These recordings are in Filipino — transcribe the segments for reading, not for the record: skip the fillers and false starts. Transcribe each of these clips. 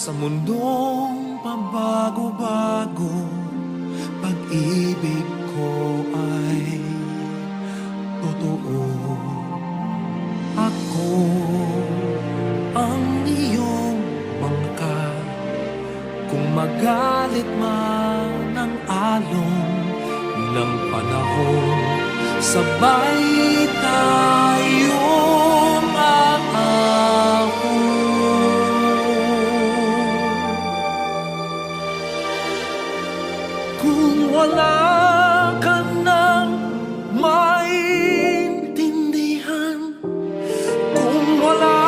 Sa mundong pabago-bago, pag-ibig ko ay totoo. Ako ang iyong bangka, kung magalit man ang alon ng panahon, sabay tayong aahon. Kung wala ka nang maintindihan, kung wala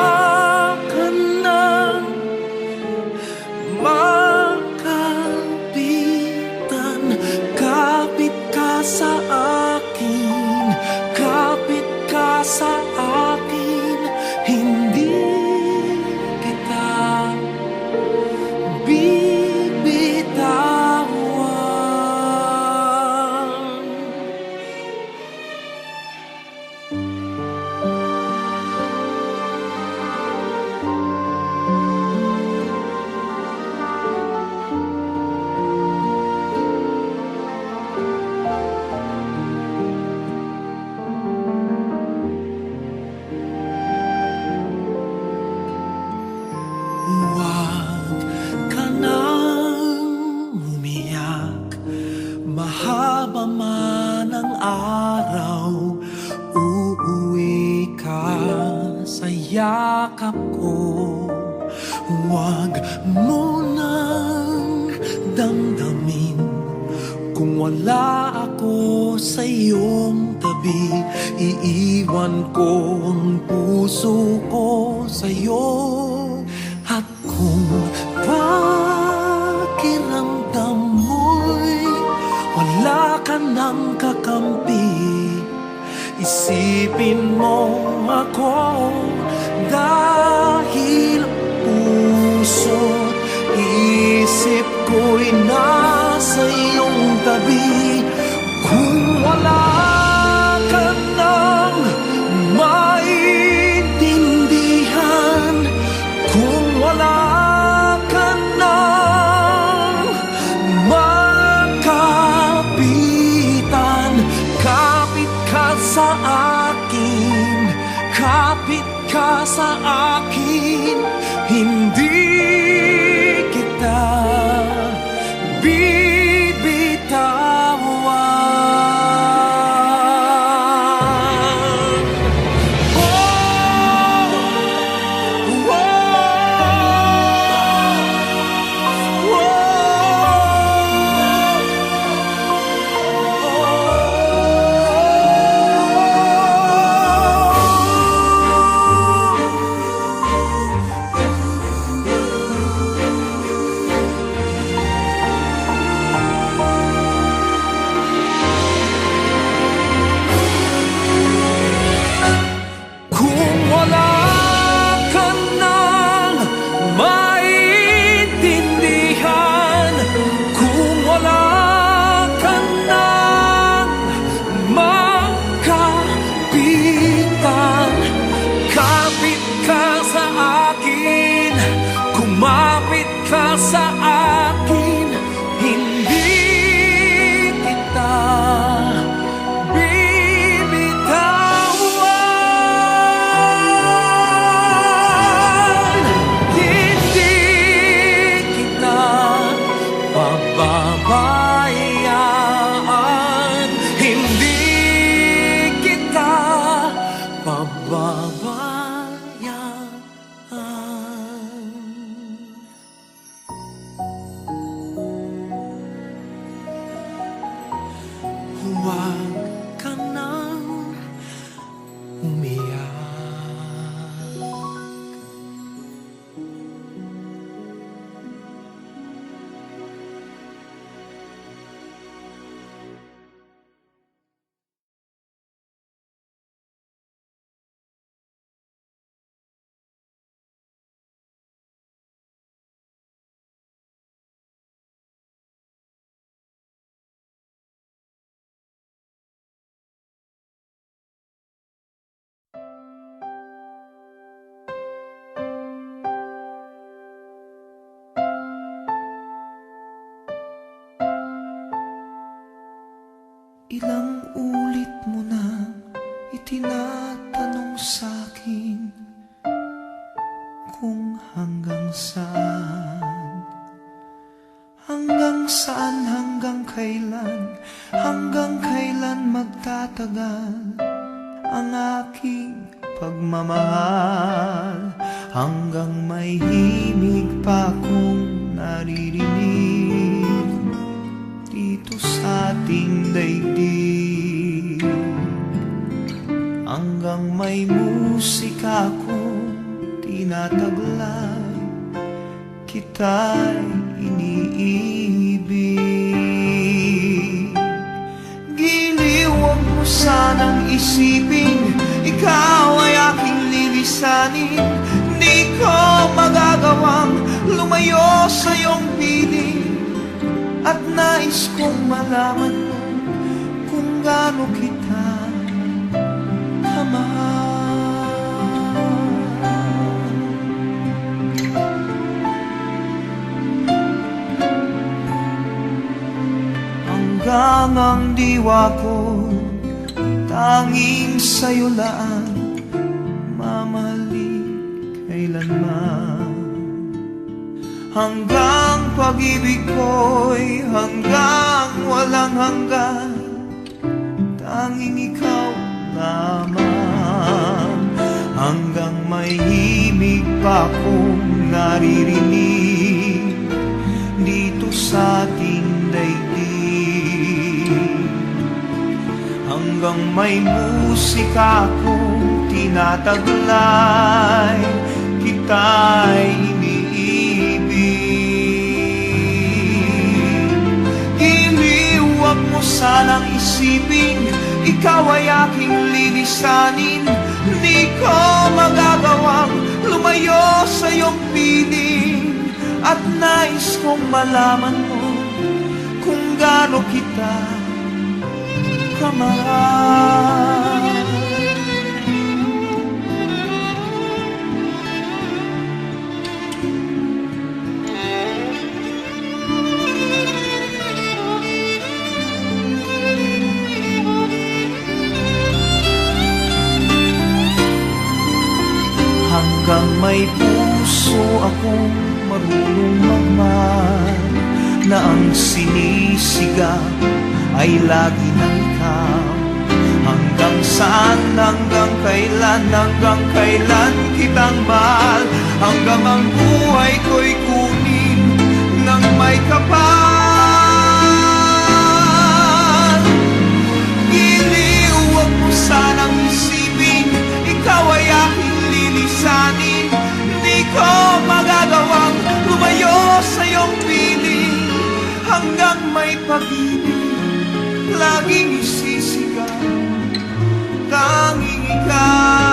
ka nang makapitan, kapit ka sa akin, kapit ka sa akin, hindi kita bibitawan. Huwag ka nang umiyak, mahaba man ang araw, uuwi ka sa yakap ko. Huwag mo nang damdamin kung wala ako sa iyong tabi. Iiwan ko ang puso ko sa iyo. At kung pakiramdam mo'y wala ka nang kakampi, isipin mo ako, dahil puso't isip ko'y nasa iyong tabi. Kung wala ka nang maintindihan, kung wala ka nang makapitan, kapit ka sa akin, kapit ka sa akin, hindi kita bibitawan. kung hanggang saan, hanggang kailan magtatagal ang aking pagmamahal, hanggang may himig pa kong naririnig dito sa ating daigdig, hanggang may musika kong tinataglay, kita'y iniibig. Giliw, huwag mo sanang isipin, ikaw ay aking lilisanin. Di ko magagawang lumayo sa iyong piling, at nais kong malaman mo kung gaano kita kamahal. Hanggang ang diwa ko tanging sa'yo lang mamahalin kailanman, hanggang pag-ibig ko'y hanggang walang hanggan, tanging ikaw lamang, hanggang may himig pa kong naririnig dito sa ating daigdig, hanggang may musika kong tinataglay, kita'y iniibig. Giliw, huwag mo sanang isipin, ikaw ay aking lilisanin. Di ko magagawang lumayo sa iyong piling, at nais kong malaman mo kung gaano kita kamahal. Hanggang may puso akong marunong magmahal, na ang sinisigaw ay lagi ng ikaw. Hanggang saan, hanggang kailan kitang mahal, hanggang ang buhay ko'y kunin ng may kapal. Giliw, huwag mo sanang isipin, ikaw ay aking lilisanin. Di ko magagawang lumayo sa iyong piling, hanggang may pag-ibig laging isisigaw, tanging ikaw.